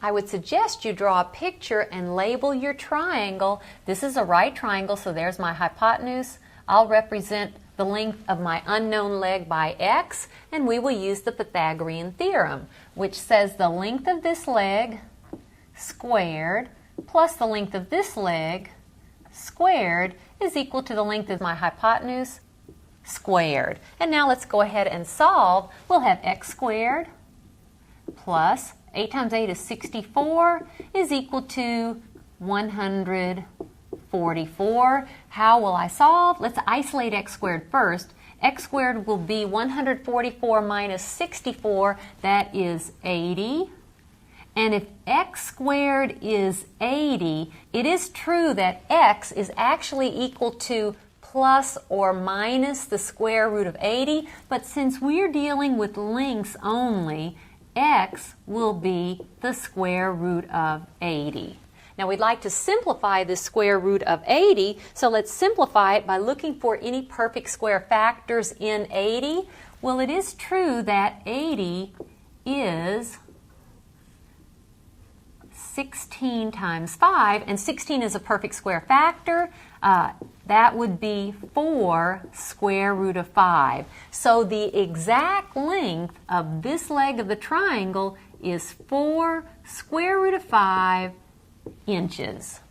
I would suggest you draw a picture and label your triangle. This is a right triangle, so there's my hypotenuse. I'll represent the length of my unknown leg by x, and we will use the Pythagorean theorem, which says the length of this leg squared plus the length of this leg squared is equal to the length of my hypotenuse squared. And now let's go ahead and solve. We'll have x squared plus 8 times 8 is 64 is equal to 144. How will I solve? Let's isolate x squared first. X squared will be 144 minus 64. That is 80. And if x squared is 80, it is true that x is actually equal to plus or minus the square root of 80. But since we're dealing with lengths only, x will be the square root of 80. Now we'd like to simplify the square root of 80, so let's simplify it by looking for any perfect square factors in 80. Well, it is true that 80 is 16 times 5, and 16 is a perfect square factor. That would be 4 square root of 5. So the exact length of this leg of the triangle is 4 square root of 5 inches.